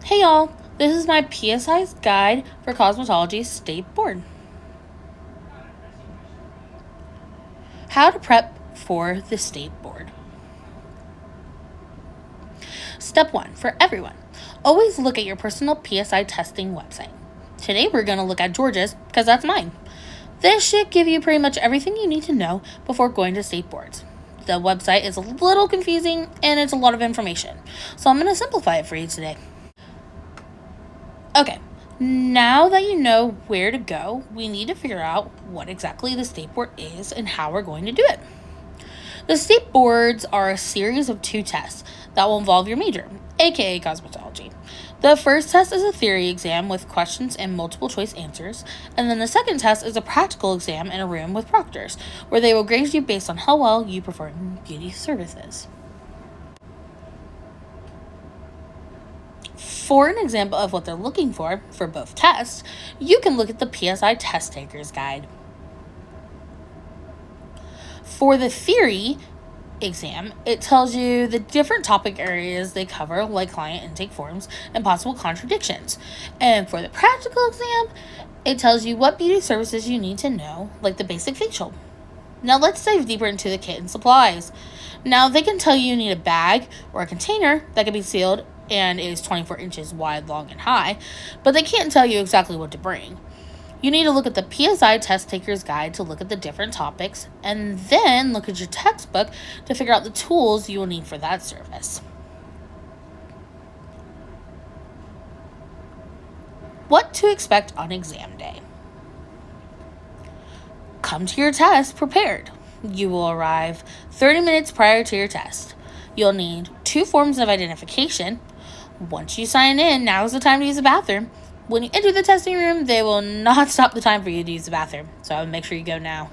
Hey y'all, this is my PSI's guide for Cosmetology State Board. How to prep for the State Board. Step 1 for everyone. Always look at your personal PSI testing website. Today we're going to look at Georgia's because that's mine. This should give you pretty much everything you need to know before going to state boards. The website is a little confusing and it's a lot of information, so I'm going to simplify it for you today. Okay, now that you know where to go, we need to figure out what exactly the state board is and how we're going to do it. The state boards are a series of 2 tests that will involve your major, aka cosmetology. The first test is a theory exam with questions and multiple choice answers, and then the second test is a practical exam in a room with proctors, where they will grade you based on how well you perform beauty services. For an example of what they're looking for both tests, you can look at the PSI Test Taker's Guide. For the theory exam, it tells you the different topic areas they cover, like client intake forms and possible contradictions. And for the practical exam, it tells you what beauty services you need to know, like the basic facial. Now let's dive deeper into the kit and supplies. Now they can tell you need a bag or a container that can be sealed and is 24 inches wide, long, and high, but they can't tell you exactly what to bring. You need to look at the PSI Test Taker's Guide to look at the different topics, and then look at your textbook to figure out the tools you will need for that service. What to expect on exam day. Come to your test prepared. You will arrive 30 minutes prior to your test. You'll need 2 forms of identification. Once you sign in, now is the time to use the bathroom. When you enter the testing room, they will not stop the time for you to use the bathroom, so I would make sure you go now.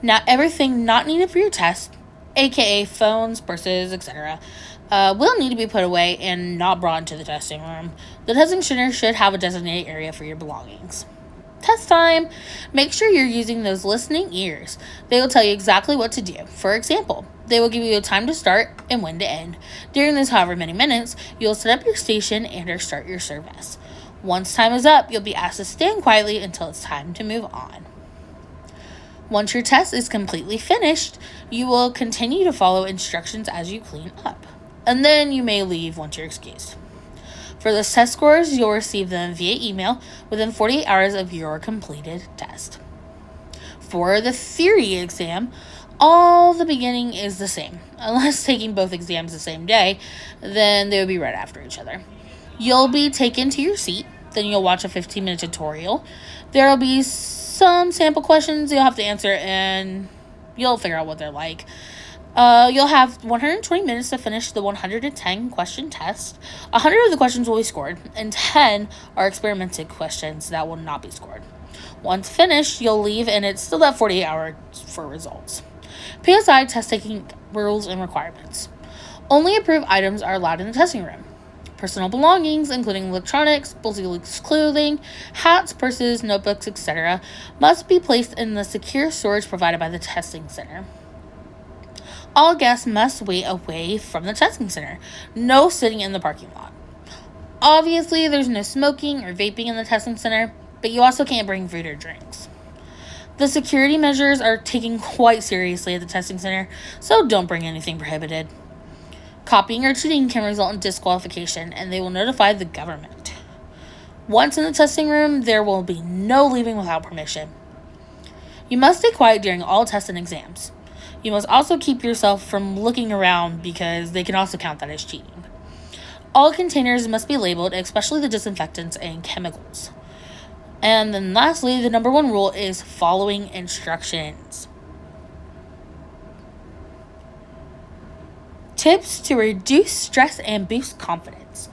Now, everything not needed for your test, aka phones, purses, etc., will need to be put away and not brought into the testing room. The testing center should have a designated area for your belongings. Test time. Make sure you're using those listening ears. They will tell you exactly what to do. For example, they will give you a time to start and when to end. During this however many minutes, you'll set up your station and or start your service. Once time is up, you'll be asked to stand quietly until it's time to move on. Once your test is completely finished, you will continue to follow instructions as you clean up. And then you may leave once you're excused. For the test scores, you'll receive them via email within 48 hours of your completed test. For the theory exam, all the beginning is the same. Unless taking both exams the same day, then they will be right after each other. You'll be taken to your seat, then you'll watch a 15-minute tutorial. There will be some sample questions you'll have to answer, and you'll figure out what they're like. You'll have 120 minutes to finish the 110 question test. 100 of the questions will be scored, and 10 are experimental questions that will not be scored. Once finished, you'll leave, and it's still that 48 hours for results. PSI test taking rules and requirements. Only approved items are allowed in the testing room. Personal belongings, including electronics, bulky clothing, hats, purses, notebooks, etc., must be placed in the secure storage provided by the testing center. All guests must wait away from the testing center. No sitting in the parking lot. Obviously, there's no smoking or vaping in the testing center, but you also can't bring food or drinks. The security measures are taken quite seriously at the testing center, so don't bring anything prohibited. Copying or cheating can result in disqualification, and they will notify the government. Once in the testing room, there will be no leaving without permission. You must stay quiet during all tests and exams. You must also keep yourself from looking around because they can also count that as cheating. All containers must be labeled, especially the disinfectants and chemicals. And then lastly, the number 1 rule is following instructions. Tips to reduce stress and boost confidence.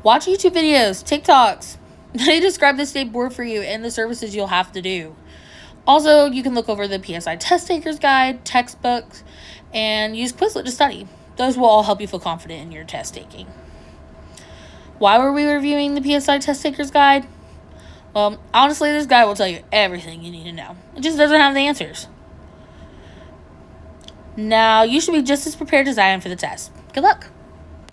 Watch YouTube videos, TikToks. They describe the state board for you and the services you'll have to do. Also, you can look over the PSI Test Taker's Guide, textbooks, and use Quizlet to study. Those will all help you feel confident in your test taking. Why were we reviewing the PSI Test Taker's Guide? Well, honestly, this guide will tell you everything you need to know. It just doesn't have the answers. Now, you should be just as prepared as I am for the test. Good luck!